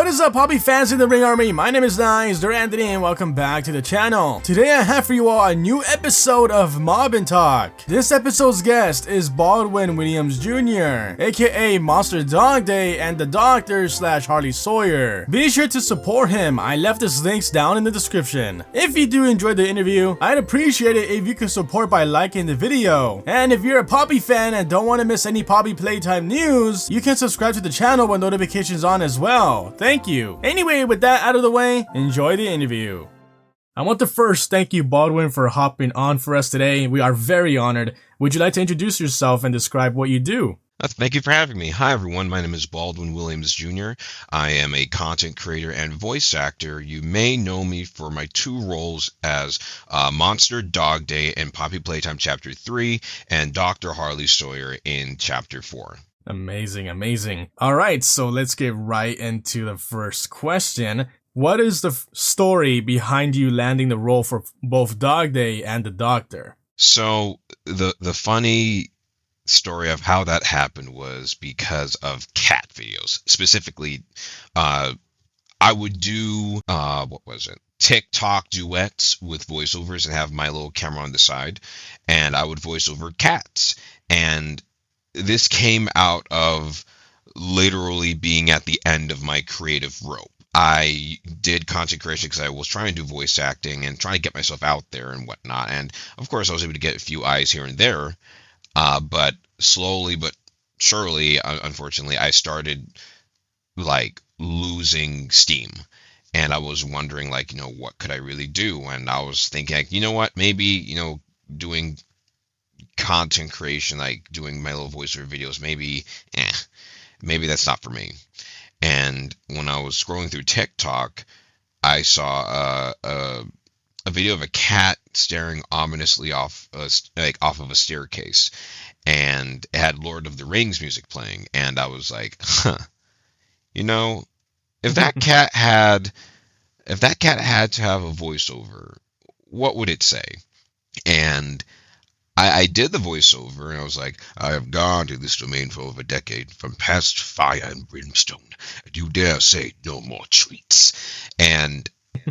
is up, hobby fans in the Ring Army? My name is Nized, and welcome back to the channel. Today I have for you all a new episode of Mob EnTalk. This episode's guest is Baldwin Williams Jr., aka Monster DOGDAY and the Doctor/Harley Sawyer. Be sure to support him. I left his links down in the description. If you do enjoy the interview, I'd appreciate it if you could support by liking the video. And if you're a Poppy fan and don't want to miss any Poppy Playtime news, you can subscribe to the channel with notifications on as well. Thank you. Anyway, with that out of the way, enjoy the interview. I want to first thank you, Baldwin, for hopping on for us today. We are very honored. Would you like to introduce yourself and describe what you do? Thank you for having me. Hi, everyone. My name is Baldwin Williams Jr. I am a content creator and voice actor. You may know me for my two roles as Monster DOGDAY in Poppy Playtime Chapter 3 and Dr. Harley Sawyer in Chapter 4. Amazing, amazing. All right, so let's get right into the first question. What is the story behind you landing the role for both DOGDAY and the Doctor? So the funny story of how that happened was because of cat videos. Specifically, I would do TikTok duets with voiceovers and have my little camera on the side, and I would voice over cats. And this came out of literally being at the end of my creative rope. I did content creation because I was trying to do voice acting and trying to get myself out there and whatnot. And of course, I was able to get a few eyes here and there. But slowly but surely, unfortunately, I started losing steam. And I was wondering, what could I really do? And I was thinking, maybe, doing content creation, doing my little voiceover videos, maybe that's not for me. And when I was scrolling through TikTok, I saw a video of a cat staring ominously off of a staircase, and it had Lord of the Rings music playing, and I was like, if that cat had to have a voiceover, what would it say? And I did the voiceover, and I was like, I have gone to this domain for over a decade, from past fire and brimstone, and you dare say no more treats. And,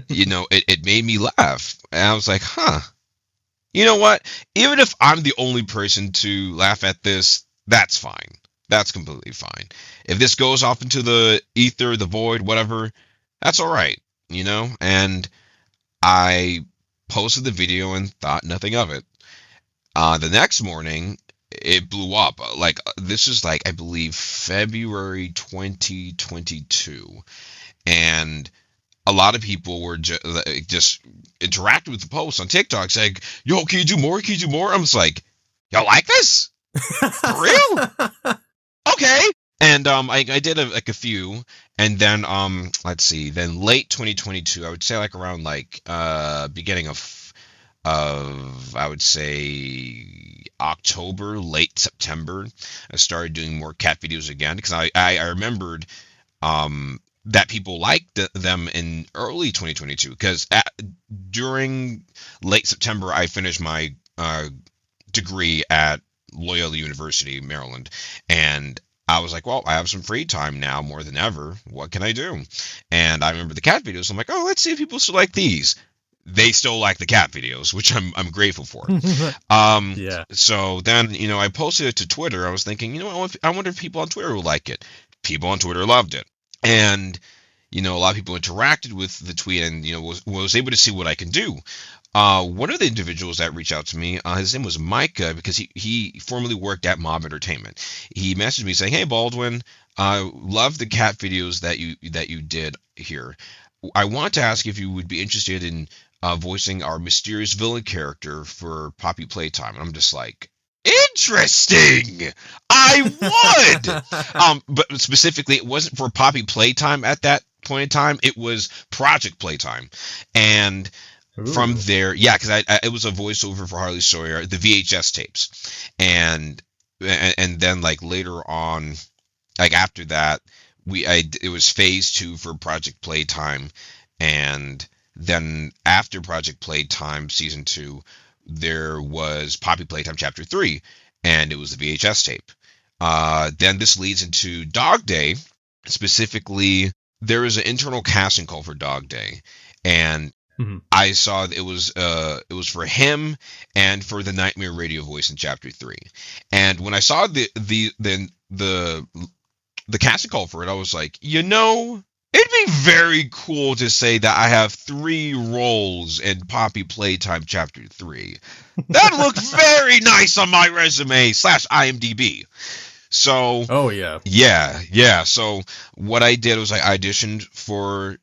it made me laugh. And I was like, you know what? Even if I'm the only person to laugh at this, that's fine. That's completely fine. If this goes off into the ether, the void, whatever, that's all right, And I posted the video and thought nothing of it. The next morning, it blew up. This is I believe, February 2022. And a lot of people were just interacting with the post on TikTok saying, yo, can you do more? Can you do more? I was like, y'all like this? For real? Okay. And I did a few. And then, then late 2022, I would say around beginning of I would say October, late September, I started doing more cat videos again, because I remembered that people liked them in early 2022, because during late September I finished my degree at Loyola University, Maryland, and I was like, well, I have some free time now more than ever. What can I do? And I remember the cat videos. I'm like, oh, let's see if people still like these. They still like the cat videos, which I'm grateful for. Yeah. So then, I posted it to Twitter. I was thinking, I wonder if people on Twitter will like it. People on Twitter loved it. And, a lot of people interacted with the tweet and, was able to see what I can do. One of the individuals that reached out to me, his name was Micah, because he formerly worked at Mob Entertainment. He messaged me saying, hey, Baldwin, I love the cat videos that you did here. I want to ask if you would be interested in voicing our mysterious villain character for Poppy Playtime. And I'm just like, interesting! I would! But specifically, it wasn't for Poppy Playtime at that point in time. It was Project Playtime. And from there, because it was a voiceover for Harley Sawyer, the VHS tapes. And then later on, after that, it was phase 2 for Project Playtime, and then after Project Playtime season 2, there was Poppy Playtime Chapter 3, and it was the VHS tape. Then this leads into DOGDAY, specifically there is an internal casting call for Dog Day, and Mhm. I saw it was for him and for the Nightmare Radio voice in Chapter 3. And when I saw the casting call for it, I was like, it'd be very cool to say that I have 3 roles in Poppy Playtime Chapter 3. That looked very nice on my resume / IMDb. So, Oh yeah. yeah. So what I did was I auditioned for,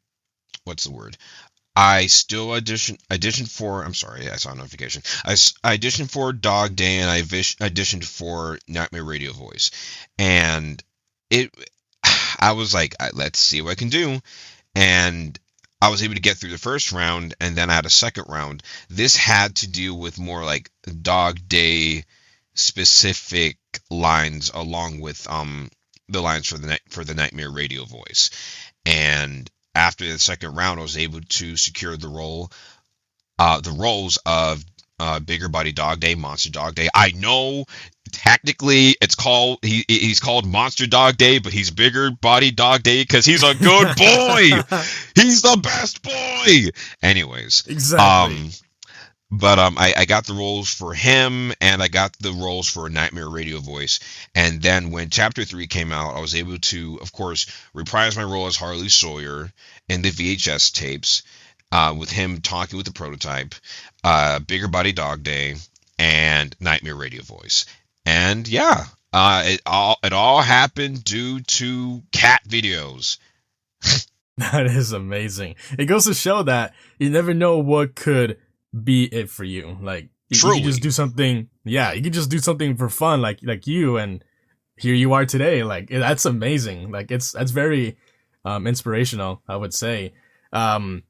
what's the word? I still auditioned for, I'm sorry, I saw a notification. I auditioned for Dog Day, and I auditioned for Nightmare Radio voice. And I was like, let's see what I can do. And I was able to get through the first round, and then I had a second round. This had to do with more like Dog Day specific lines, along with the lines for the Nightmare Radio voice. And after the second round, I was able to secure the roles of Bigger Body Dog Day, Monster Dog Day. I know technically he's called Monster Dog Day, but he's Bigger Body Dog Day because he's a good boy. He's the best boy. Anyways, Exactly. But I got the roles for him, and I got the roles for Nightmare Radio voice. And then when Chapter 3 came out, I was able to, of course, reprise my role as Harley Sawyer in the VHS tapes, with him talking with the prototype, Bigger Body Dog Day, and Nightmare Radio voice. And yeah, it all happened due to cat videos. That is amazing. It goes to show that you never know what could be it for you. Like you Truly. can just do something. Yeah, you can just do something for fun, like you, and here you are today. Like that's amazing. Like that's very inspirational, I would say. And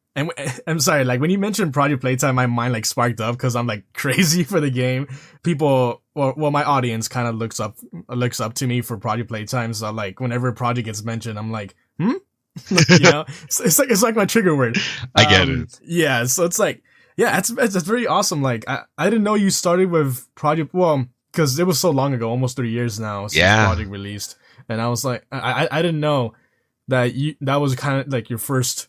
I'm sorry, like when you mentioned Project Playtime, my mind like sparked up because I'm like crazy for the game. People, well, my audience kind of looks up to me for Project Playtime. So like whenever a project gets mentioned, I'm like, it's like my trigger word. I get it. Yeah, so it's like, yeah, that's very awesome. Like I didn't know you started with Project, well, because it was so long ago, almost 3 years now since Project released, and I was like, I didn't know that that was kind of like your first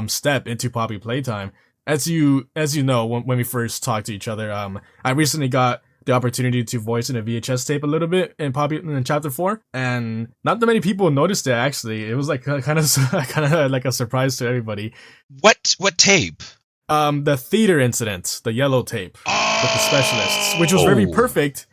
step into Poppy Playtime. As you know, when we first talked to each other, I recently got the opportunity to voice in a VHS tape a little bit in Chapter 4, and not that many people noticed it. Actually, it was like kind of like a surprise to everybody. What tape? The theater incident, the yellow tape with the specialists, which was very perfect.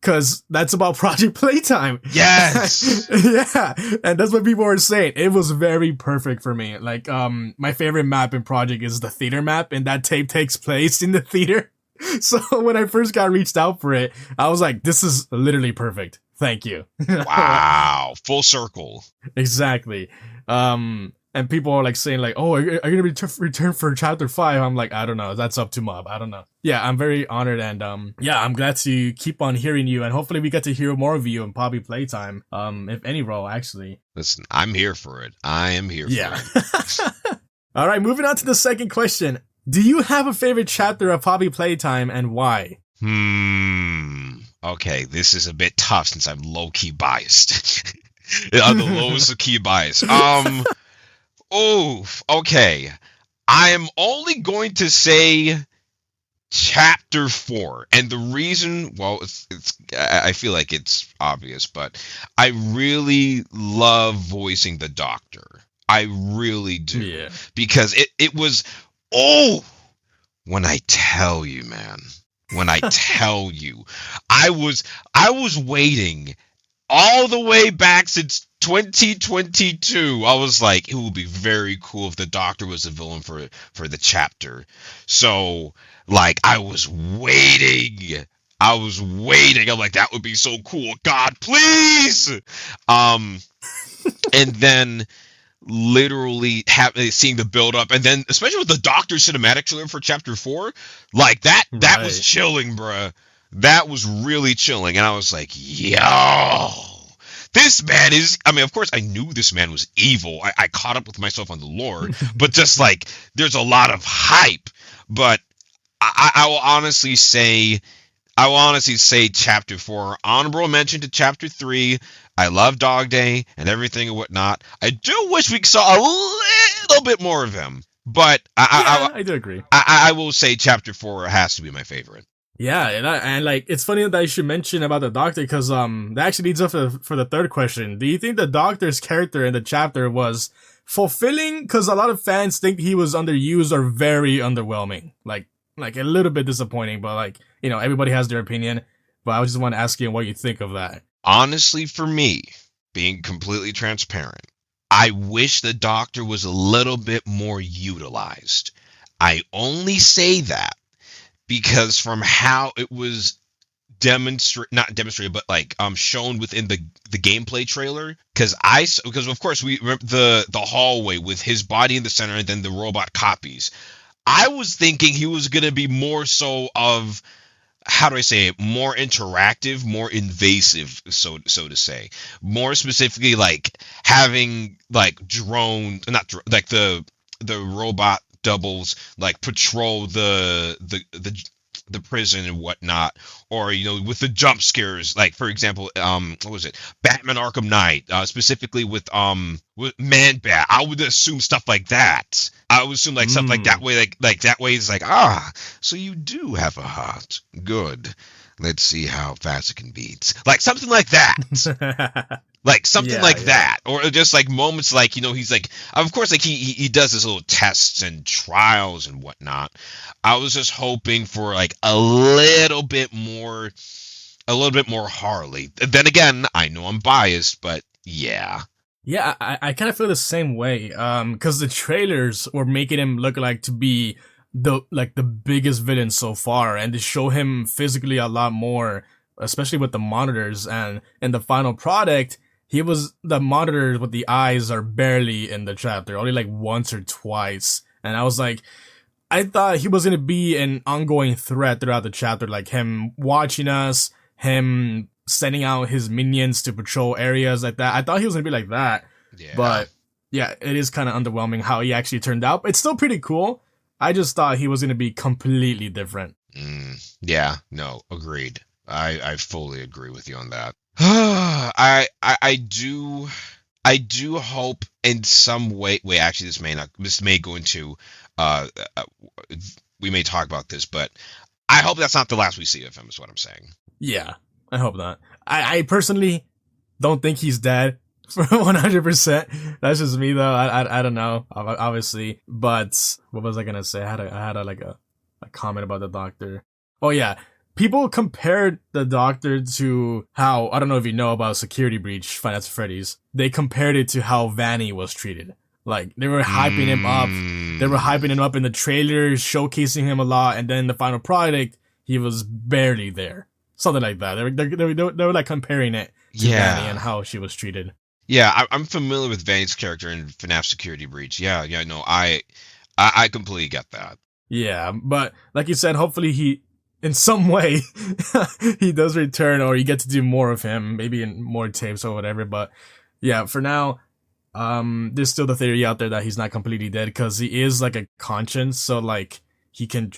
Because that's about Project Playtime. Yes. Yeah. And that's what people were saying. It was very perfect for me. Like, my favorite map in Project is the theater map, and that tape takes place in the theater. So when I first got reached out for it, I was like, this is literally perfect. Thank you. Wow. Full circle. Exactly. And people are like saying like, oh, are you going to return for Chapter 5? I'm like, I don't know. That's up to Mob. I don't know. Yeah, I'm very honored, and yeah, I'm glad to keep on hearing you, and hopefully we get to hear more of you in Poppy Playtime, if any role, actually. Listen, I'm here for it. I am here for it. All right, moving on to the second question. Do you have a favorite chapter of Poppy Playtime, and why? Okay, this is a bit tough since I'm low-key biased. I'm the lowest key bias. Oh, okay. I am only going to say Chapter 4, and the reason, well, I feel like it's obvious, but I really love voicing the Doctor. I really do, because it was, when I tell you, man, I was waiting all the way back since 2022. I was like, it would be very cool if the Doctor was the villain for the chapter. So, like, I was waiting. I'm like, that would be so cool. God, please. And then literally seeing the build up, and then especially with the Doctor cinematic trailer for Chapter 4, like that was chilling, bruh. That was really chilling, and I was like, yo, this man is, I mean, of course I knew this man was evil. I caught up with myself on the lore, but just like, there's a lot of hype. But I will honestly say, I will honestly say chapter 4. Honorable mention to chapter 3. I love Dog Day and everything and whatnot. I do wish we saw a little bit more of him. But Yeah, I do agree. I will say chapter 4 has to be my favorite. Yeah, and like it's funny that you should mention about the Doctor because that actually leads up for the third question. Do you think the Doctor's character in the chapter was fulfilling? Because a lot of fans think he was underused or very underwhelming, like a little bit disappointing. But like everybody has their opinion. But I just want to ask you what you think of that. Honestly, for me, being completely transparent, I wish the Doctor was a little bit more utilized. I only say that because from how it was not demonstrated, but like shown within the gameplay trailer, because of course we remember the hallway with his body in the center and then the robot copies. I was thinking he was gonna be more so of, how do I say it, more interactive, more invasive, so to say. More specifically, like having like like the robot doubles like patrol the prison and whatnot, or with the jump scares, like for example, what was it, Batman Arkham Knight, specifically with Man Bat. I would assume stuff like that. I would assume like stuff like that way, like that way is like, so you do have a heart. Good. Let's see how fast it can beat. Like something like that. Like something that, or just like moments like he's like, of course, like he does his little tests and trials and whatnot. I was just hoping for like a little bit more Harley. Then again, I know I'm biased, but yeah. Yeah, I kind of feel the same way. Because the trailers were making him look like to be the biggest villain so far, and to show him physically a lot more, especially with the monitors. And in the final product, the monitors with the eyes are barely in the chapter, only like once or twice. And I was like, I thought he was gonna be an ongoing threat throughout the chapter, like him watching us, him sending out his minions to patrol areas like that. I thought he was gonna be like that. Yeah. But yeah, it is kind of underwhelming how he actually turned out. It's still pretty cool. I just thought he was gonna be completely different. Yeah, no, agreed. I fully agree with you on that. I do hope in some way. Wait, actually, this may go into we may talk about this, but I hope that's not the last we see of him. Is what I'm saying. Yeah, I hope not. I personally don't think he's dead for 100%. That's just me though. I don't know, obviously. But what was I gonna say? I had a comment about the Doctor. Oh yeah. People compared the Doctor to how, I don't know if you know about Security Breach, Five Nights at Freddy's. They compared it to how Vanny was treated. Like, they were hyping him up. They were hyping him up in the trailers, showcasing him a lot, and then in the final product, he was barely there. Something like that. They were like comparing it to Vanny and how she was treated. Yeah, I'm familiar with Vanny's character in FNAF Security Breach. Yeah, no, I completely get that. Yeah, but like you said, hopefully he, in some way, he does return, or you get to do more of him, maybe in more tapes or whatever. But yeah, for now, there's still the theory out there that he's not completely dead, because he is like a conscience, so like he can,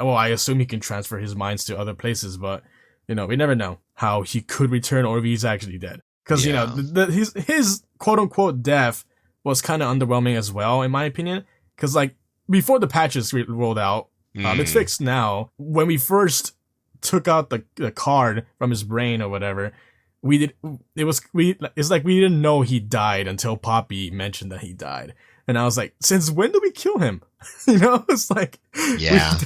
well, I assume he can transfer his minds to other places, but we never know how he could return or if he's actually dead. Because his quote unquote death was kind of underwhelming as well, in my opinion. Because like before the patches rolled out, it's fixed now. When we first took out the card from his brain or whatever, it's like we didn't know he died until Poppy mentioned that he died. And I was like, since when did we kill him? It's like, yeah,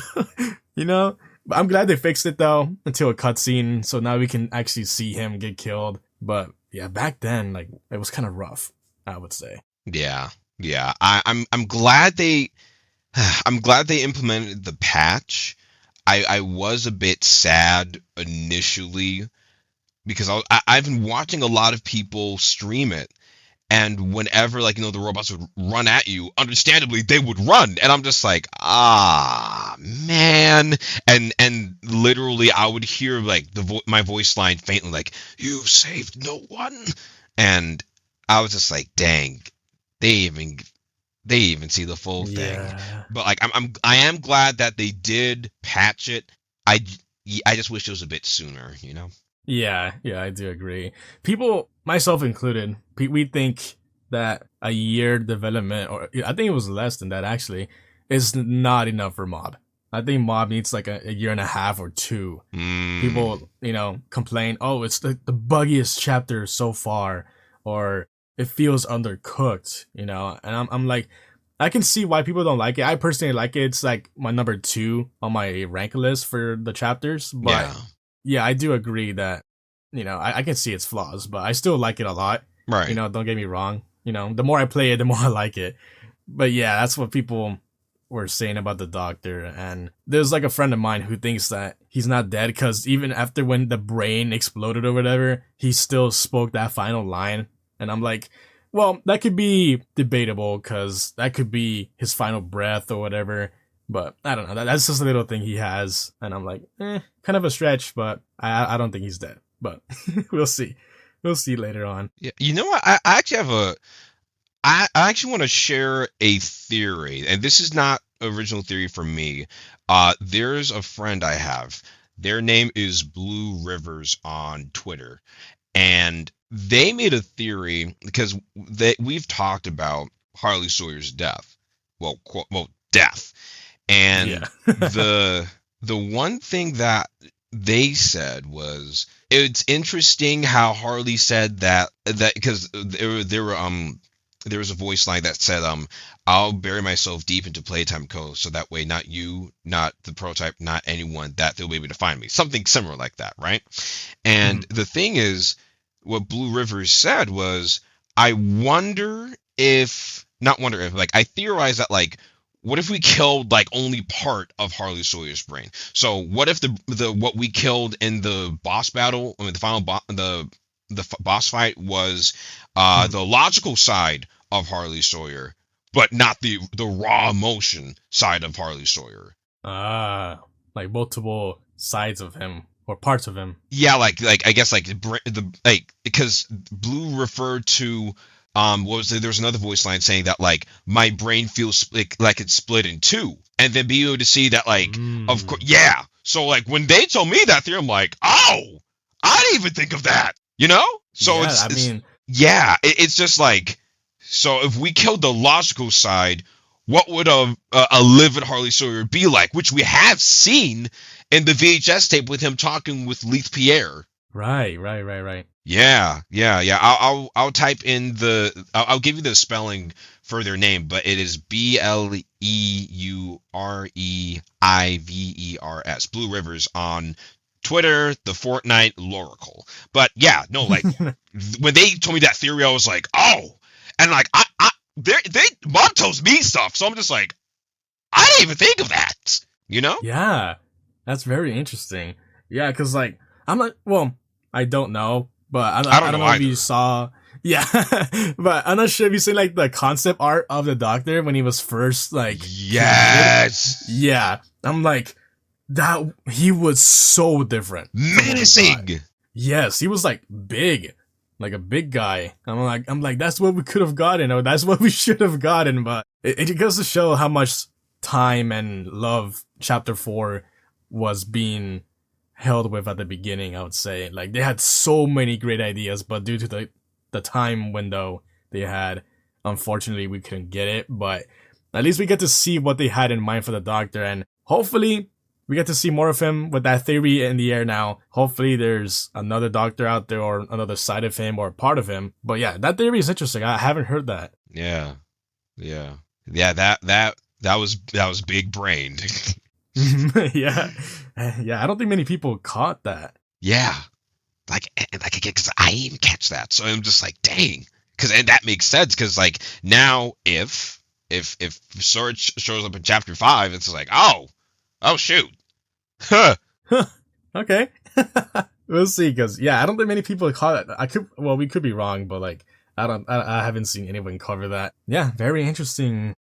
But I'm glad they fixed it though, until a cutscene, so now we can actually see him get killed. But yeah, back then, like, it was kind of rough, I would say. Yeah. I'm glad they implemented the patch. I was a bit sad initially, because I've been watching a lot of people stream it, and whenever the robots would run at you, understandably they would run, and I'm just like, man, and literally I would hear like my voice line faintly like, "You saved no one," and I was just like, dang, they even see the full thing. But like I am glad that they did patch it. I just wish it was a bit sooner, you know? Yeah, I do agree. People, myself included, we think that a year development, or I think it was less than that actually, is not enough for Mob. I think Mob needs like a year and a half or two. People, complain, oh, it's the buggiest chapter so far, or it feels undercooked, and I'm like, I can see why people don't like it. I personally like it. It's like my number 2 on my rank list for the chapters, but yeah, I do agree that, I can see its flaws, but I still like it a lot. Right. Don't get me wrong. The more I play it, the more I like it. But yeah, that's what people were saying about the Doctor. And there's like a friend of mine who thinks that he's not dead because even after when the brain exploded or whatever, he still spoke that final line. And I'm like, well, that could be debatable because that could be his final breath or whatever. But I don't know. That's just a little thing he has. And I'm like, kind of a stretch, but I don't think he's dead. But we'll see. We'll see later on. Yeah, you know what? I actually have I actually want to share a theory, and this is not original theory for me. There's a friend I have. Their name is Blue Rivers on Twitter, and they made a theory because we've talked about Harley Sawyer's death. Well, death. And the one thing that they said was, it's interesting how Harley said that because there was a voice line that said, I'll bury myself deep into Playtime Code so that way not you, not the prototype, not anyone, that they'll be able to find me. Something similar like that, right? And the thing is, what Blue Rivers said was, I theorize that, like, what if we killed like only part of Harley Sawyer's brain? So what if the what we killed in the boss battle, the final the boss fight was the logical side of Harley Sawyer, but not the raw emotion side of Harley Sawyer. Like multiple sides of him or parts of him. Yeah, like I guess like because Blue referred to there was another voice line saying that like my brain feels like it's split in two, and then be able to see that like of course, yeah. So like when they told me that theory, I'm like, oh, I didn't even think of that, So yeah, it's just like, so if we killed the logical side, what would a livid Harley Sawyer be like? Which we have seen in the VHS tape with him talking with Leith Pierre. Right. Yeah. I'll type in I'll give you the spelling for their name, but it is BLEUREIVERS. Blue Rivers on Twitter, the Fortnite Loracle. But yeah, no, like when they told me that theory, I was like, oh, and like Mom tells me stuff, so I'm just like, I didn't even think of that, Yeah, that's very interesting. Yeah, because like I'm not, well, I don't know, but I don't know if you saw. Yeah, but I'm not sure if you seen like the concept art of the Doctor when he was first like. Yes. Created. Yeah, I'm like, that he was so different. Menacing. Yes, he was like big, like a big guy. I'm like, that's what we could have gotten, or that's what we should have gotten. But it goes to show how much time and love Chapter 4 was being held with at the beginning. I would say, like, they had so many great ideas, but due to the time window they had, unfortunately we couldn't get it. But at least we get to see what they had in mind for the Doctor, and hopefully we get to see more of him with that theory in the air now. Hopefully there's another Doctor out there, or another side of him, or part of him. But yeah, that theory is interesting. I haven't heard that. Yeah, that was big brained. yeah, I don't think many people caught that. Yeah, like again, because I didn't even catch that, so I'm just like, dang, because that makes sense. Because like now, if Surge shows up in Chapter 5, it's like, oh shoot, huh? Okay, we'll see. Because yeah, I don't think many people caught it. We could be wrong, but like I haven't seen anyone cover that. Yeah, very interesting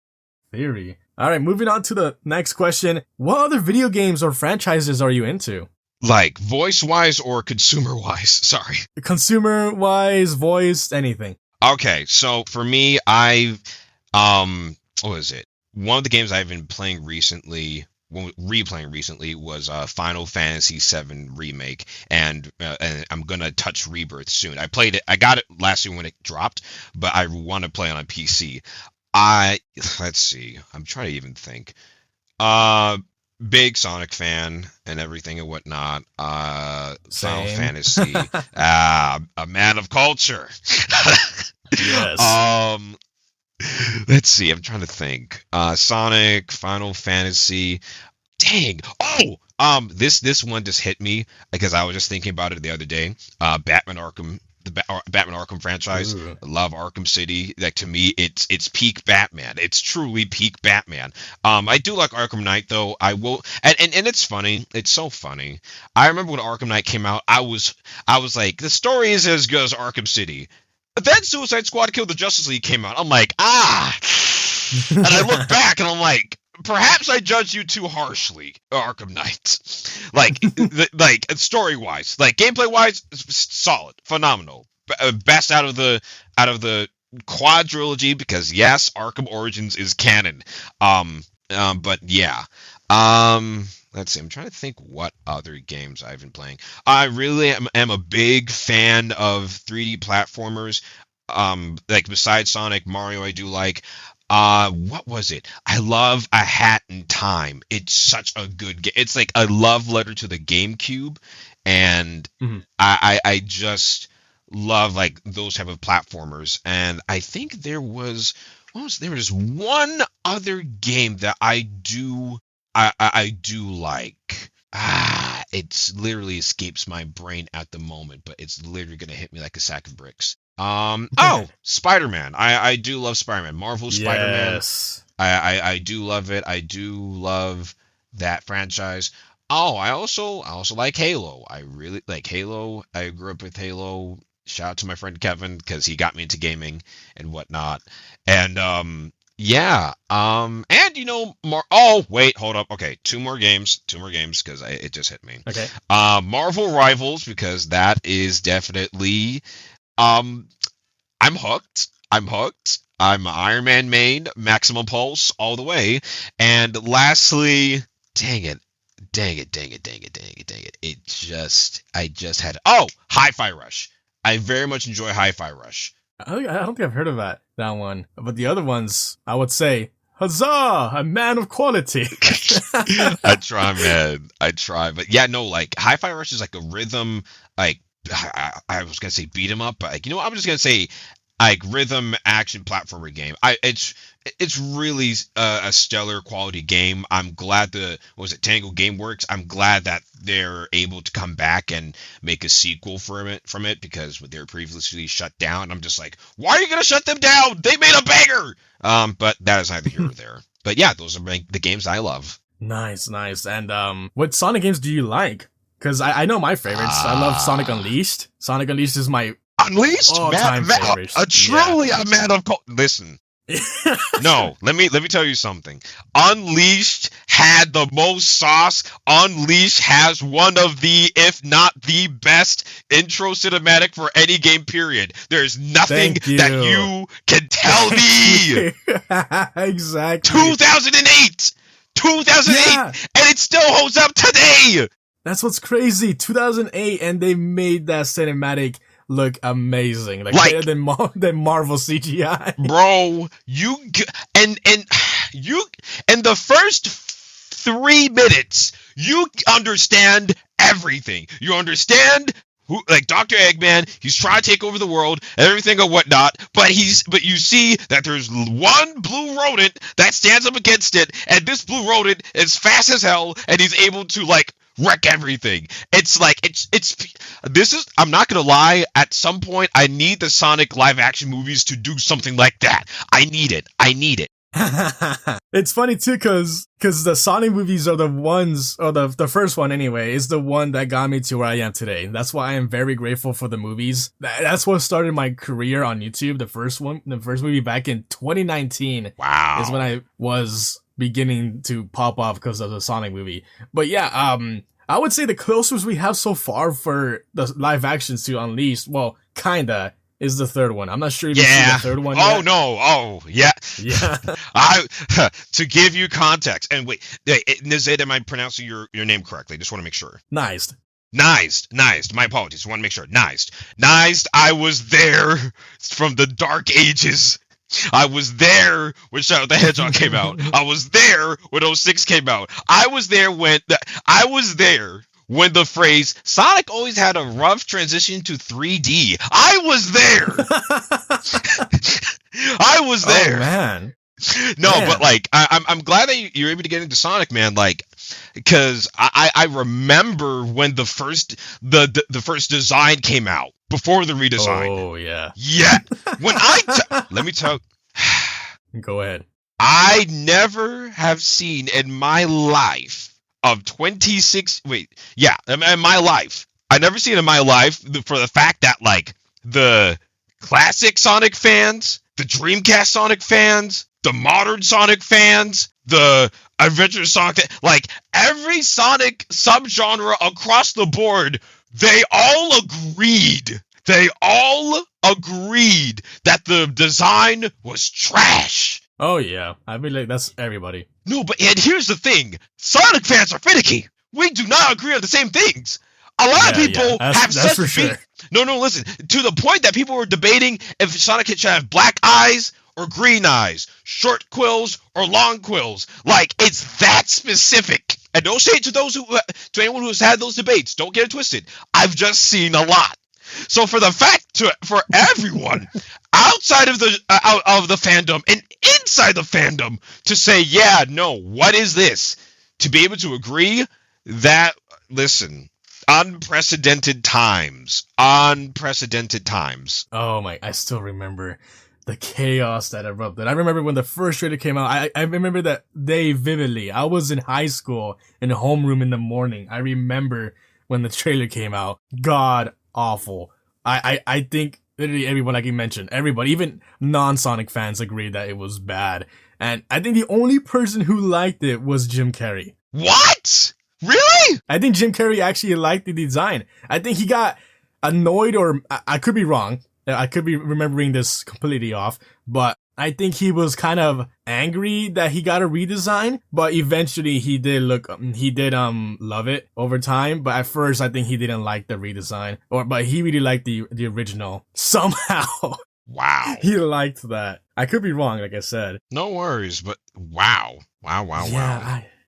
theory. All right, moving on to the next question. What other video games or franchises are you into? Like voice-wise or consumer-wise? Sorry. Consumer-wise, voice, anything. Okay, so for me, I've what is it? One of the games I've been playing recently replaying recently was Final Fantasy VII Remake, and I'm gonna touch Rebirth soon. I played it. I got it last year when it dropped, but I want to play it on PC. Let's see. I'm trying to even think. Big Sonic fan and everything and whatnot. Final Fantasy. A man of culture. Yes. Let's see. I'm trying to think. Sonic, Final Fantasy. Dang. Oh, this one just hit me because I was just thinking about it the other day. Batman Arkham. Batman Arkham franchise. Ooh. I love Arkham City. Like, to me, it's peak Batman. It's truly peak Batman. I do like Arkham Knight though. I will, and it's funny. It's so funny. I remember when Arkham Knight came out, I was like, the story is as good as Arkham City. But then Suicide Squad Killed the Justice League came out. I'm like, and I look back and I'm like, perhaps I judged you too harshly, Arkham Knight. Like story wise, like gameplay wise, solid, phenomenal, best out of the quadrilogy, because yes, Arkham Origins is canon. But yeah. Let's see. I'm trying to think what other games I've been playing. I really am a big fan of 3D platformers. Like besides Sonic, Mario, I do like. What was it? I love A Hat in Time. It's such a good game. It's like a love letter to the GameCube, and I just love like those type of platformers. And I think there was one other game that I do like. It's literally escapes my brain at the moment, but it's literally gonna hit me like a sack of bricks. Spider-Man. I do love Spider-Man. Marvel Spider-Man. Yes. I do love it. I do love that franchise. Oh, I also like Halo. I really like Halo. I grew up with Halo. Shout out to my friend Kevin because he got me into gaming and whatnot. And yeah. And you know, oh wait, hold up. Okay, two more games because it just hit me. Okay. Marvel Rivals, because that is definitely. I'm hooked. I'm Iron Man main, Maximum Pulse all the way. And lastly, dang it. I just had Hi-Fi Rush. I very much enjoy Hi-Fi Rush. I don't think I've heard of that one. But the other ones, I would say, huzzah, a man of quality. I try, man. But yeah, no, like Hi-Fi Rush is like a rhythm, like I was gonna say beat 'em up, but like, you know what, I'm just gonna say like rhythm action platformer game. It's really a stellar quality game. I'm glad Tango Gameworks. I'm glad that they're able to come back and make a sequel from it because they were previously shut down. I'm just like, why are you gonna shut them down? They made a banger. But that is neither here nor there. But yeah, those are the games I love. Nice. And what Sonic games do you like? Because I know my favorites. I love Sonic Unleashed. Sonic Unleashed is my all-time favorite. Truly a man of listen. No, let me tell you something. Unleashed had the most sauce. Unleashed has one of the, if not the best intro cinematic for any game, period. There's nothing that you can tell me. Exactly. 2008, yeah. And it still holds up today. That's what's crazy. 2008, and they made that cinematic look amazing, like better than Marvel CGI. Bro, in the first 3 minutes, you understand everything. You understand who, like Dr. Eggman, he's trying to take over the world and everything and whatnot, but you see that there's one blue rodent that stands up against it, and this blue rodent is fast as hell, and he's able to like wreck everything. It's like I'm not gonna lie, at some point I need the Sonic live action movies to do something like that. I need it. It's funny too, cause the Sonic movies are the ones, or the first one anyway, is the one that got me to where I am today. That's why I am very grateful for the movies. That's what started my career on YouTube. The first movie back in 2019. Wow. Is when I was beginning to pop off because of the Sonic movie. But yeah, I would say the closest we have so far for the live actions to Unleashed, well, kinda, is the third one. I'm not sure if you've seen the third one Oh yet. no. Oh yeah. Yeah. To give you context, and wait, Nized, am I pronouncing your name correctly? Just want to make sure. Nized. Nized. My apologies. I want to make sure. Nized. I was there from the dark ages. I was there when Shadow the Hedgehog came out. I was there when 06 came out. I was there when the phrase Sonic always had a rough transition to 3D. I was there. I was there. Oh man. No, but like I'm glad that you're able to get into Sonic, man. Like, because I remember when the first design came out before the redesign. Oh yeah. Yeah. When let me tell. Go ahead. I never have seen in my life of 26. Wait, yeah, in my life, I never seen in my life for the fact that like the classic Sonic fans, the Dreamcast Sonic fans, the modern Sonic fans, the Adventure Sonic, like every Sonic subgenre across the board, they all agreed that the design was trash. Oh yeah, I mean like that's everybody. No, but and here's the thing: Sonic fans are finicky. We do not agree on the same things. A lot of people have such for sure. No, listen. To the point that people were debating if Sonic should have black eyes or green eyes, short quills or long quills. Like, it's that specific. And don't say it to anyone who's had those debates. Don't get it twisted. I've just seen a lot. So for everyone outside of the fandom and inside the fandom to say, yeah, no, what is this? To be able to agree that, listen, unprecedented times. Oh my, I still remember the chaos that erupted. I remember when the first trailer came out. I remember that day vividly. I was in high school in the homeroom in the morning. I remember when the trailer came out. God awful. I think literally everyone, like you mentioned, everybody, even non-Sonic fans agreed that it was bad. And I think the only person who liked it was Jim Carrey. What? Really? I think Jim Carrey actually liked the design. I think he got annoyed, or I could be wrong. I could be remembering this completely off, but I think he was kind of angry that he got a redesign, but eventually he did love it over time. But at first, I think he didn't like the redesign, but he really liked the original somehow. Wow. He liked that. I could be wrong, like I said. No worries, but wow.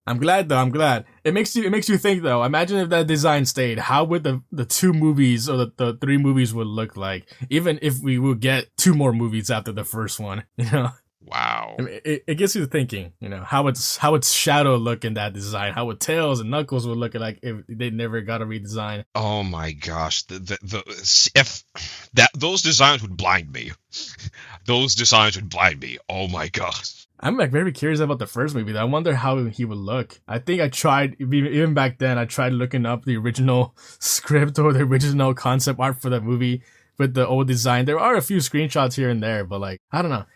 I'm glad though. I'm glad. It makes you think though. Imagine if that design stayed. How would the two movies or the three movies would look like? Even if we will get two more movies after the first one, you know? Wow. I mean, it gets you thinking, you know, how would Shadow look in that design? How would Tails and Knuckles would look like if they never got a redesign? Oh my gosh. Those designs would blind me. Oh my gosh. I'm like very curious about the first movie though. I wonder how he would look. I think I tried, even back then, I tried looking up the original script or the original concept art for the movie with the old design. There are a few screenshots here and there, but like, I don't know.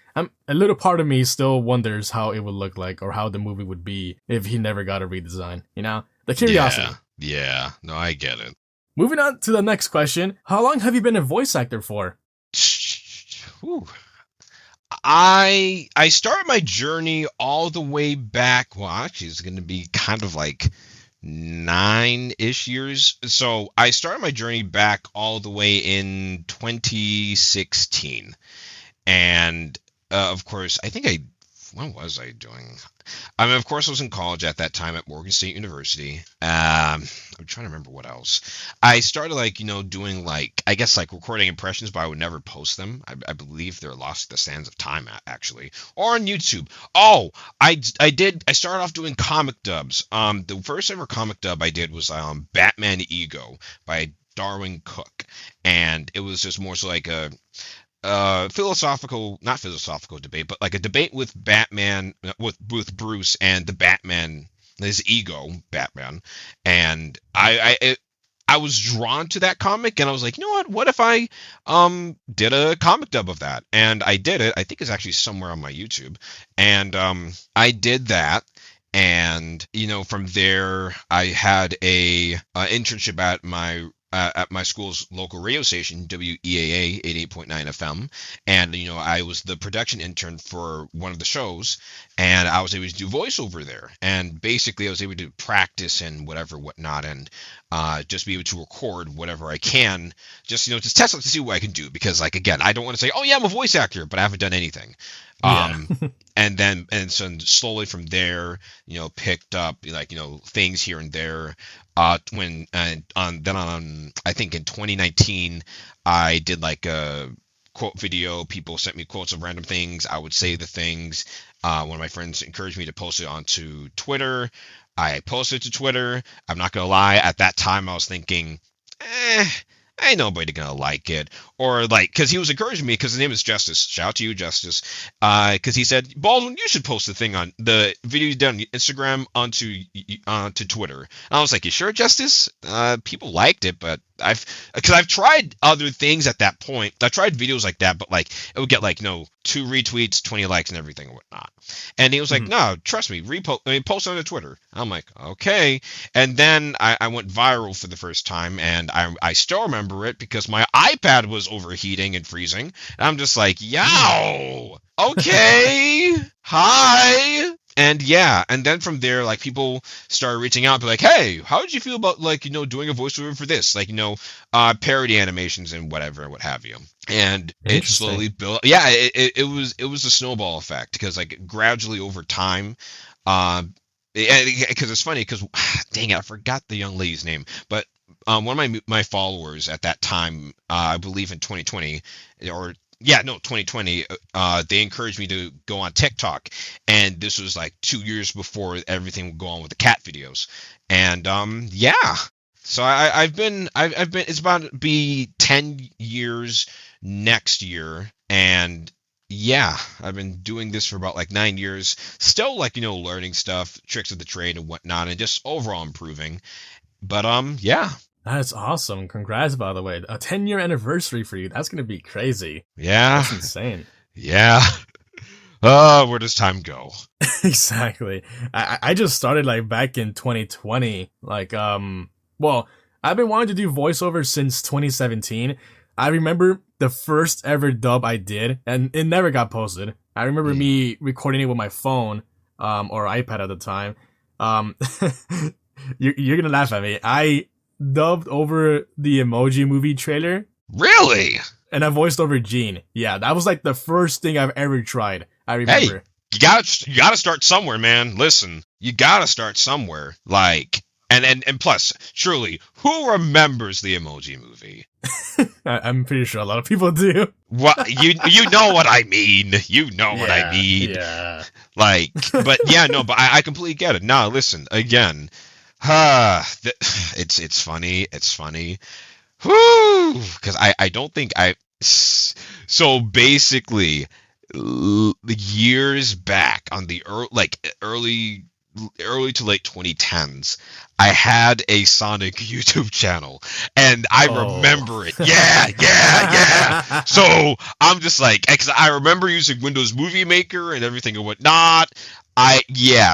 A little part of me still wonders how it would look like or how the movie would be if he never got a redesign. You know? The curiosity. Yeah. No, I get it. Moving on to the next question. How long have you been a voice actor for? Whew. I started my journey all the way back. Well, actually, it's going to be kind of like 9-ish years. So I started my journey back all the way in 2016. And of course, what was I doing? I mean, of course, I was in college at that time at Morgan State University. I'm trying to remember what else. I started doing recording impressions, but I would never post them. I believe they're lost to the sands of time, actually, or on YouTube. Oh, I started off doing comic dubs. The first ever comic dub I did was Batman Ego by Darwin Cook, and it was just more so like a not philosophical debate, but like a debate with Batman, with Bruce and the Batman, his ego, Batman. And I was drawn to that comic, and I was like, you know what if I did a comic dub of that? And I did it. I think it's actually somewhere on my YouTube. And I did that. And from there I had a internship at my at my school's local radio station, WEAA 88.9 FM, and I was the production intern for one of the shows, and I was able to do voiceover there, and basically I was able to practice and whatnot, and just be able to record whatever I can, just just test it to see what I can do, because like again, I don't want to say, oh yeah, I'm a voice actor, but I haven't done anything. Yeah. And so slowly from there, picked up like things here and there. When on I think in 2019, I did like a quote video. People sent me quotes of random things. I would say the things. One of my friends encouraged me to post it onto Twitter. I posted to Twitter. I'm not gonna lie. At that time, I was thinking, ain't nobody gonna like it, or like, because he was encouraging me, because his name is Justice. Shout out to you, Justice. Because he said, Baldwin, you should post the thing on the video you did on Instagram onto Twitter. And I was like, you sure, Justice? People liked it, but I've tried other things at that point. I tried videos like that, but like it would get like 2 retweets, 20 likes, and everything and whatnot. And he was like, no, trust me, post on Twitter. I'm like, okay. And then I went viral for the first time, and I still remember it because my iPad was overheating and freezing. And I'm just like, yow, okay, hi. And yeah, and then from there, like, people started reaching out, be like, hey, how did you feel about, like, doing a voiceover for this? Like, parody animations and whatever, what have you. And it slowly built. Yeah, it was a snowball effect, because, like, gradually over time, because it's funny, because, dang it, I forgot the young lady's name, but one of my followers at that time, I believe in 2020, or 2020, they encouraged me to go on TikTok, and this was like 2 years before everything would go on with the cat videos. And yeah, so I've been it's about to be 10 years next year, and yeah, I've been doing this for about like 9 years, still like learning stuff, tricks of the trade and whatnot, and just overall improving. But yeah. That's awesome. Congrats, by the way. A 10-year anniversary for you. That's going to be crazy. Yeah. That's insane. Yeah. Where does time go? Exactly. I just started like back in 2020. Like, well, I've been wanting to do voiceover since 2017. I remember the first ever dub I did, and it never got posted. I remember me recording it with my phone, or iPad at the time. You're going to laugh at me. I dubbed over the Emoji Movie trailer. Really? And I voiced over Gene. Yeah, that was like the first thing I've ever tried. I remember. Hey, you gotta start somewhere, man. Listen, you gotta start somewhere. Like, and plus, surely, who remembers the Emoji Movie? I'm pretty sure a lot of people do. What you know what I mean? You know what I mean? Yeah. Like, but yeah, no, but I completely get it. Now, listen again. It's funny. It's funny. Whoo! Because I don't think so basically, years back on the early to late 2010s, I had a Sonic YouTube channel, and I remember it. Yeah. So I'm just like, because I remember using Windows Movie Maker and everything and whatnot.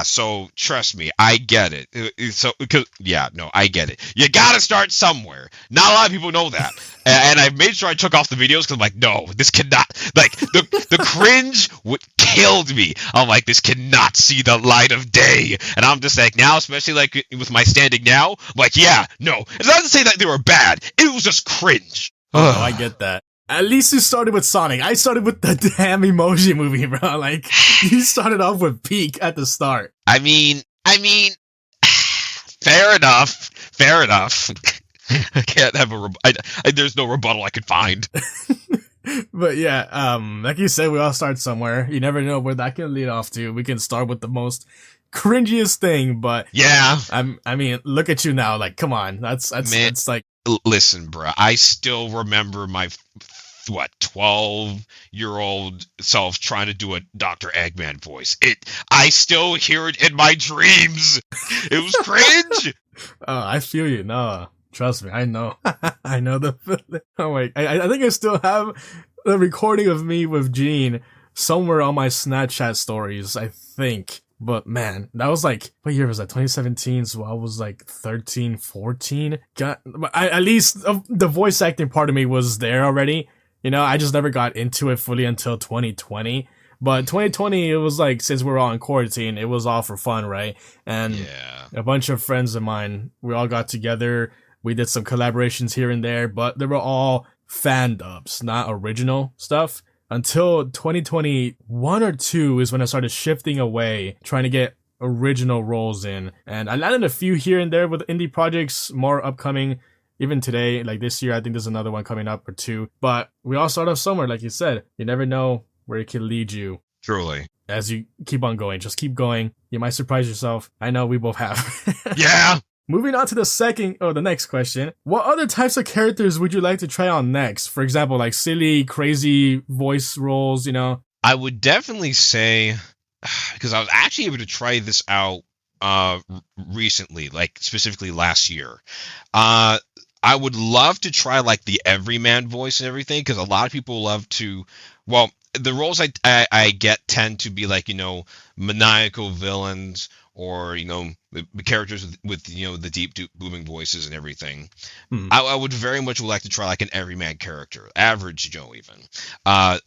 So trust me, I get it. I get it. You gotta start somewhere. Not a lot of people know that. And I made sure I took off the videos, because I'm like, no, this cannot, like, the cringe killed me. I'm like, this cannot see the light of day. And I'm just like, now, especially like with my standing now, I'm like, yeah, no. It's not to say that they were bad. It was just cringe. Oh, I get that. At least you started with Sonic. I started with the damn Emoji Movie, bro. Like, you started off with Peak at the start. I mean, fair enough. I can't have there's no rebuttal I could find. But yeah, like you said, we all start somewhere. You never know where that can lead off to. We can start with the most cringiest thing, but yeah. I mean, look at you now. Like, come on. That's like. Listen, bro. I still remember my 12-year-old self trying to do a Dr. Eggman voice. I still hear it in my dreams. It was cringe. I feel you. No, trust me. I know. I know the feeling. Oh wait, I think I still have the recording of me with Gene somewhere on my Snapchat stories. I think But man, that was like, what year was that? 2017. So I was like 13, 14. At least the voice acting part of me was there already. I just never got into it fully until 2020. But 2020, it was like, since we were all in quarantine, it was all for fun, right? And Yeah. a bunch of friends of mine, we all got together. We did some collaborations here and there, but they were all fan dubs, not original stuff. Until 2021 or 2 is when I started shifting away, trying to get original roles in. And I landed a few here and there with indie projects, more upcoming. Even today, like this year, I think there's another one coming up or 2. But we all start off somewhere, like you said. You never know where it can lead you. Truly. As you keep on going, just keep going. You might surprise yourself. I know we both have. Yeah. Moving on to the next question. What other types of characters would you like to try on next? For example, like silly, crazy voice roles, I would definitely say, because I was actually able to try this out recently, like specifically last year. I would love to try like the everyman voice and everything, because a lot of people love to, well, the roles I get tend to be like, maniacal villains, or the characters with the deep booming voices and everything. I would very much like to try like an everyman character, average Joe even.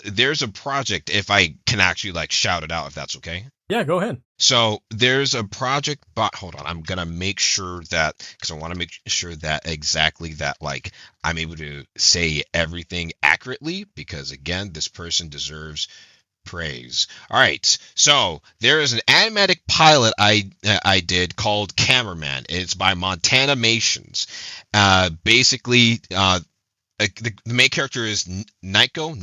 There's a project, if I can actually like shout it out, if that's okay. Yeah, go ahead. So there's a project, but hold on, I'm gonna make sure that, because I want to make sure that exactly that like I'm able to say everything accurately, because again, this person deserves praise. All right, so there is an animatic pilot I did called Cameraman. It's by Montana Mations. Basically, the main character is Nico,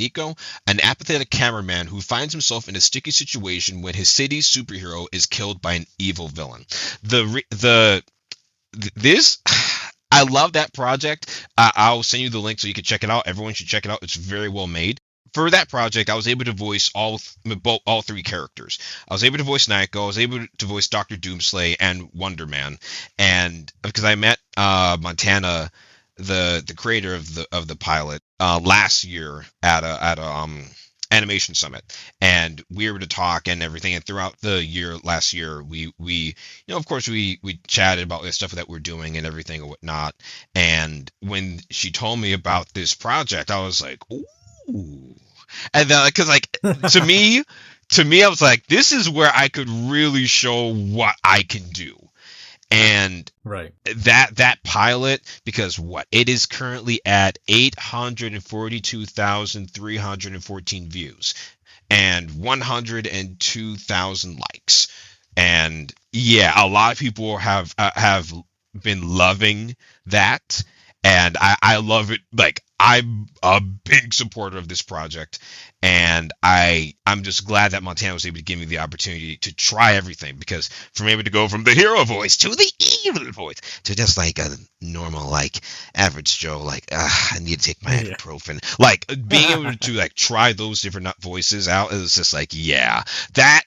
an apathetic cameraman who finds himself in a sticky situation when his city's superhero is killed by an evil villain. This I love that project. I'll send you the link so you can check it out. Everyone should check it out. It's very well made. For that project, I was able to voice all 3 characters. I was able to voice Nico, I was able to voice Dr. Doomslay and Wonder Man, and because I met Montana, the creator of the pilot, last year at a animation summit, and we were able to talk and everything. And throughout the last year, we of course we chatted about the stuff that we're doing and everything and whatnot. And when she told me about this project, I was like, ooh. And then, because like to me, I was like, this is where I could really show what I can do. And right, that pilot, because it is currently at 842,314 views and 102,000 likes. And yeah, a lot of people have been loving that, and I love it. Like, I'm a big supporter of this project, and I'm just glad that Montana was able to give me the opportunity to try everything, because from able to go from the hero voice to the evil voice to just like a normal, like average Joe, like I need to take my ibuprofen, like being able to like try those different voices out, it was just like, yeah, that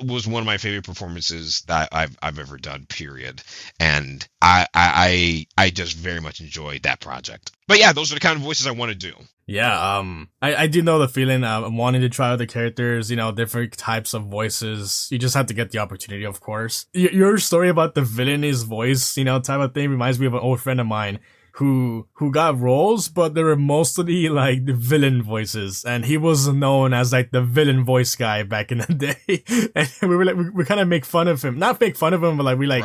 was one of my favorite performances that I've ever done, period. And I just very much enjoyed that project. But yeah, those are the kind of voices I want to do. Yeah, I do know the feeling. I'm wanting to try other characters, different types of voices. You just have to get the opportunity, of course. Your story about the villainous voice, type of thing reminds me of an old friend of mine who got roles, but they were mostly like the villain voices, and he was known as like the villain voice guy back in the day. And we kind of make fun of him, not make fun of him, but like we like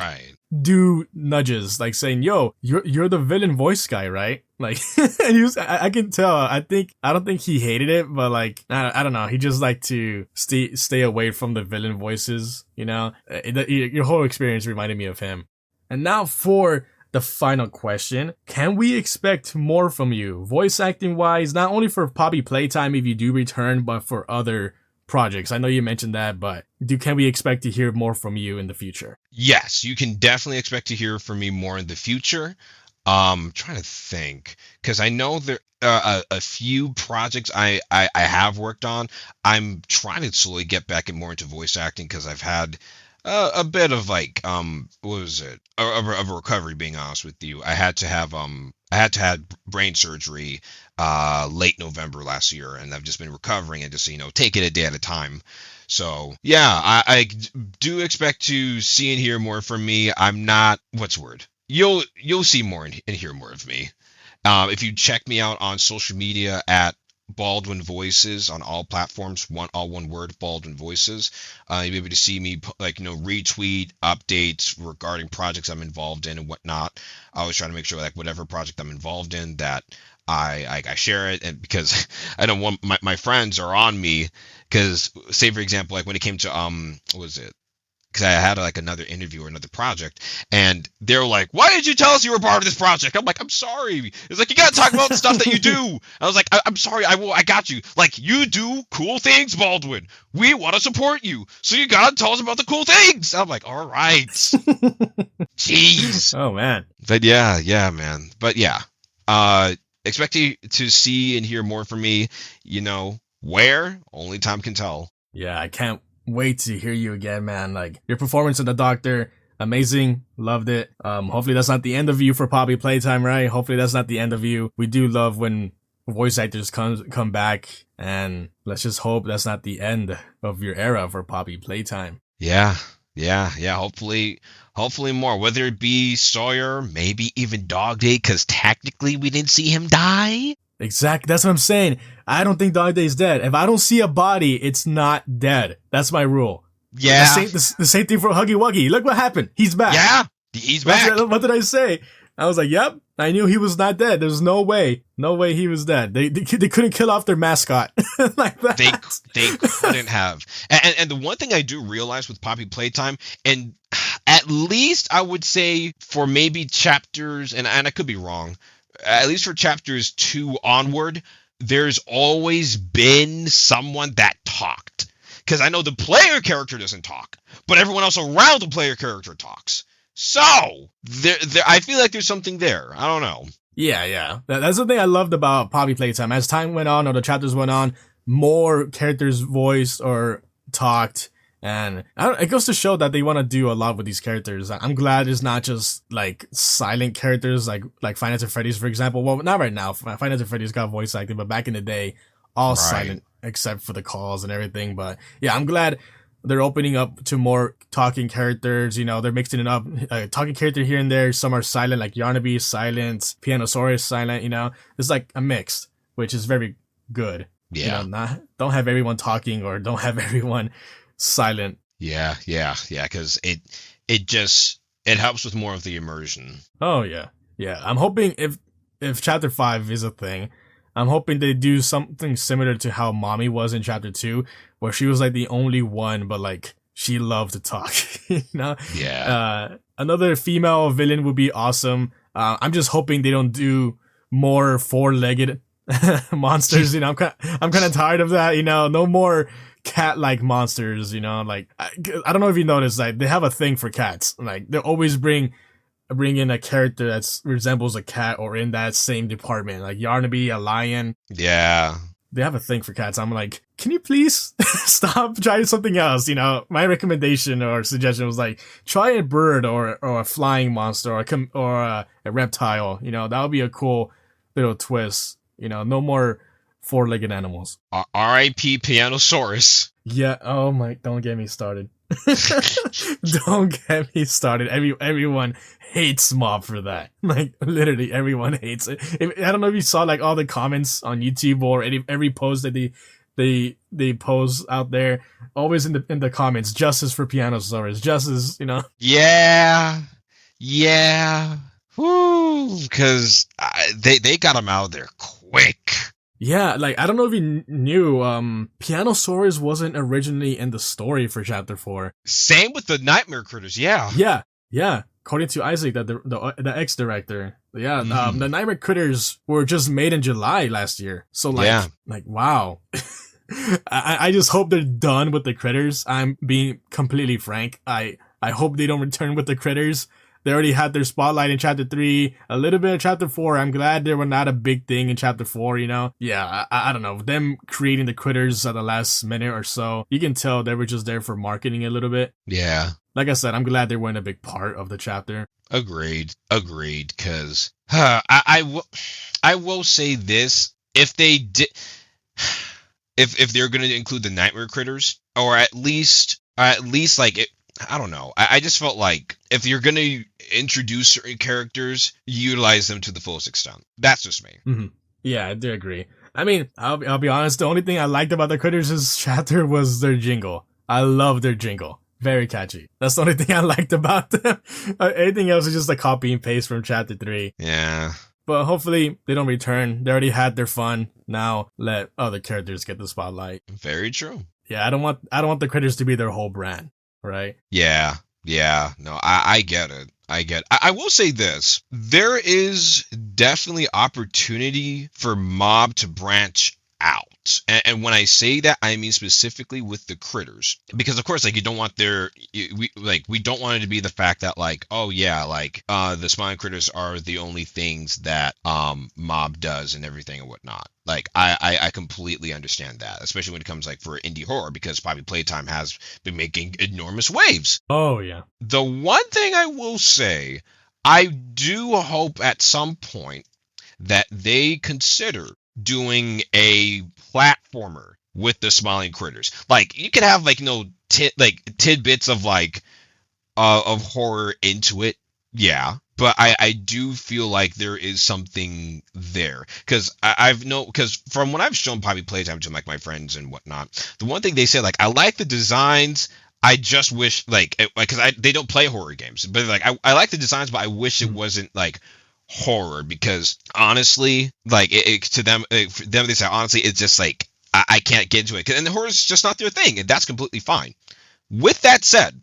do nudges, like saying, "Yo, you're the villain voice guy, right?" Like, and he was, I can tell. I don't think he hated it, but like I don't know, he just liked to stay away from the villain voices. Your whole experience reminded me of him. And now for the final question. Can we expect more from you, voice acting wise, not only for Poppy Playtime if you do return, but for other projects? I know you mentioned that, but can we expect to hear more from you in the future? Yes, you can definitely expect to hear from me more in the future. I'm trying to think, because I know there a few projects I have worked on. I'm trying to slowly get back and more into voice acting, because I've had a bit of like what was it of a recovery, being honest with you. I had to have brain surgery late November last year, and I've just been recovering and just take it a day at a time. So yeah, I do expect to see and hear more from me. I'm not, what's the word, you'll see more and hear more of me. If you check me out on social media at Baldwin Voices on all platforms, all one word, Baldwin Voices. You'll be able to see me retweet updates regarding projects I'm involved in and whatnot. I always try to make sure like whatever project I'm involved in that I share it, and because I don't want my friends are on me, because say for example like when it came to what was it, because I had like another interview or another project, and they're like, "Why did you tell us you were part of this project?" I'm like, "I'm sorry." It's like, you gotta talk about the stuff that you do. I was like, I'm sorry, I got you. Like, you do cool things, Baldwin. We want to support you, so you gotta tell us about the cool things. I'm like, all right, jeez. Oh man. But yeah, man. But yeah, expect to see and hear more from me. Where only time can tell. Yeah, I can't wait to hear you again, man. Like, your performance in The Doctor, amazing. Loved it. Hopefully that's not the end of you for Poppy Playtime, right? Hopefully that's not the end of you. We do love when voice actors come back, and let's just hope that's not the end of your era for Poppy Playtime. Yeah. Hopefully more. Whether it be Sawyer, maybe even DOGDAY, because technically we didn't see him die. Exactly. That's what I'm saying. I don't think DOGDAY's dead. If I don't see a body, it's not dead. That's my rule. Yeah. The same thing for Huggy Wuggy. Look what happened. He's back. Yeah, he's back. What did I say? I was like, yep, I knew he was not dead. There's no way he was dead. They couldn't kill off their mascot like that. They couldn't have. And the one thing I do realize with Poppy Playtime, and at least I would say for maybe chapters, and I could be wrong, at least for chapters 2 onward, there's always been someone that talked. Because I know the player character doesn't talk, but everyone else around the player character talks. So, I feel like there's something there. I don't know. Yeah. That's the thing I loved about Poppy Playtime. As time went on, or the chapters went on, more characters voiced or talked. And it goes to show that they want to do a lot with these characters. I'm glad it's not just like silent characters like Five Nights at Freddy's, for example. Well, not right now. Five Nights at Freddy's got voice acting, but back in the day, all silent except for the calls and everything. But yeah, I'm glad they're opening up to more talking characters. They're mixing it up. Talking character here and there. Some are silent, like Yarnaby is silent, Pianosaurus is silent. It's like a mix, which is very good. Yeah. Don't have everyone talking or don't have everyone silent. Yeah, because it helps with more of the immersion. Oh yeah. I'm hoping if chapter 5 is a thing, I'm hoping they do something similar to how Mommy was in chapter 2, where she was like the only one, but like she loved to talk. Yeah. Another female villain would be awesome. I'm just hoping they don't do more 4-legged monsters. I'm kind of tired of that. No more cat-like monsters. Like I don't know if you noticed, like they have a thing for cats. Like they always bring in a character that resembles a cat or in that same department, like Yarnaby, a lion. Yeah. They have a thing for cats. I'm like, can you please stop trying something else? My recommendation or suggestion was like, try a bird or a flying monster or a reptile. That would be a cool little twist. No more 4-legged animals. R.I.P. Pianosaurus. Yeah. Oh my! Don't get me started. Don't get me started. Everyone hates Mob for that. Like literally, everyone hates it. I don't know if you saw like all the comments on YouTube or every post that they post out there. Always in the comments, justice for Pianosaurus, justice. Yeah. Woo! Because they got him out of there quick. Yeah, like, I don't know if you knew, Pianosaurus wasn't originally in the story for chapter 4. Same with the Nightmare Critters, yeah. Yeah. According to Isaac, the ex-director. Yeah, the Nightmare Critters were just made in July last year. So, like wow. I just hope they're done with the critters. I'm being completely frank. I hope they don't return with the critters. They already had their spotlight in chapter 3, a little bit of chapter 4. I'm glad they were not a big thing in chapter 4, you know? Yeah, I don't know. Them creating the critters at the last minute or so, you can tell they were just there for marketing a little bit. Yeah. Like I said, I'm glad they weren't a big part of the chapter. Agreed. Because I will say this: if they did, if they're going to include the nightmare critters, or at least like it, I don't know. I just felt like if you're going to introduce certain characters, utilize them to the fullest extent. That's just me. Mm-hmm. Yeah, I do agree. I mean, I'll be honest. The only thing I liked about the critters this chapter was their jingle. I love their jingle. Very catchy. That's the only thing I liked about them. Anything else is just a copy and paste from chapter 3. Yeah. But hopefully they don't return. They already had their fun. Now let other characters get the spotlight. Very true. Yeah, I don't want the critters to be their whole brand, right? Yeah. No, I get it. I will say this. There is definitely opportunity for Mob to branch out. And when I say that, I mean specifically with the critters, because of course, like, you don't want we don't want it to be the fact that, like, oh yeah, like, the smiling critters are the only things that Mob does and everything and whatnot. Like, I completely understand that, especially when it comes, like, for indie horror, because Poppy Playtime has been making enormous waves. Oh yeah. The one thing I will say, I do hope at some point that they consider doing a platformer with the smiling critters. Like, you could have, like, tidbits of, like, of horror into it. Yeah. But I do feel like there is something there. Because because from when I've shown Poppy Playtime to, like, my friends and whatnot, the one thing they say, like, I like the designs. I just wish, like, because they don't play horror games. But, like, I like the designs, but I wish it wasn't, like, horror, because honestly, like, to them, they say, honestly, it's just like, I can't get into it, and the horror is just not their thing, and that's completely fine. With that said,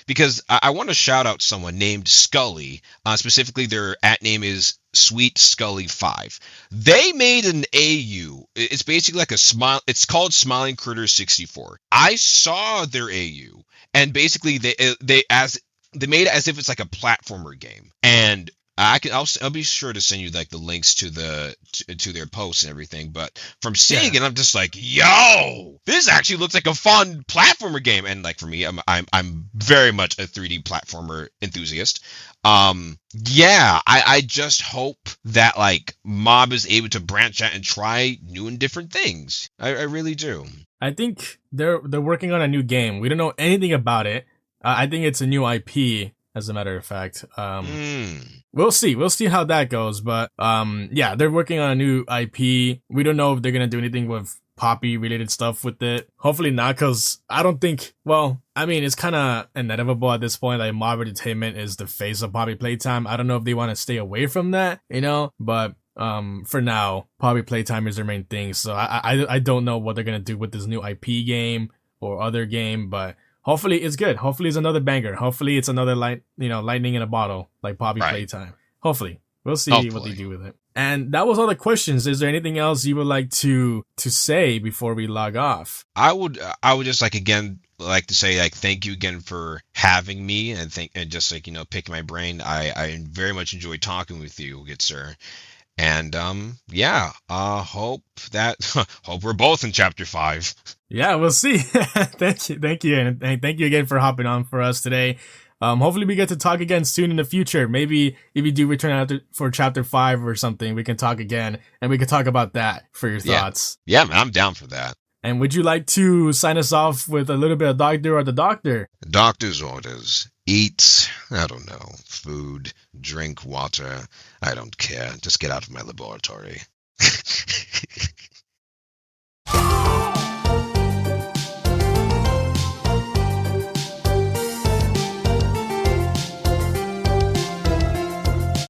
because I want to shout out someone named Scully, specifically their @ name is Sweet Scully 5. They made an AU. It's basically like it's called Smiling Critter 64. I saw their AU, and basically they made it as if it's like a platformer game, and I'll be sure to send you, like, the links to their posts and everything. But from seeing it, I'm just like, yo, this actually looks like a fun platformer game. And, like, for me, I'm very much a 3D platformer enthusiast. I just hope that, like, Mob is able to branch out and try new and different things. I really do. I think they're working on a new game. We don't know anything about it. I think it's a new IP, as a matter of fact. We'll see. We'll see how that goes. But they're working on a new IP. We don't know if they're gonna do anything with Poppy related stuff with it. Hopefully not, because I don't think. Well, I mean, it's kind of inevitable at this point. Like, Mob Entertainment is the face of Poppy Playtime. I don't know if they want to stay away from that, you know. But for now, Poppy Playtime is their main thing. So I don't know what they're gonna do with this new IP game or other game, but hopefully it's good. Hopefully it's another banger. Hopefully it's another lightning in a bottle, like Poppy Playtime. Hopefully. We'll see what they do with it. And that was all the questions. Is there anything else you would like to say before we log off? I would just like to say, like, thank you again for having me, and just, like, pick my brain. I very much enjoyed talking with you, good sir. And hope we're both in chapter 5. Yeah, we'll see. Thank you, and thank you again for hopping on for us today. Hopefully we get to talk again soon in the future. Maybe if you do return out for chapter 5 or something, we can talk again, and we can talk about that for your thoughts. Yeah, man, I'm down for that. And would you like to sign us off with a little bit of Doctor or the Doctor? Doctor's orders. Eat, I don't know, food, drink water. I don't care. Just get out of my laboratory.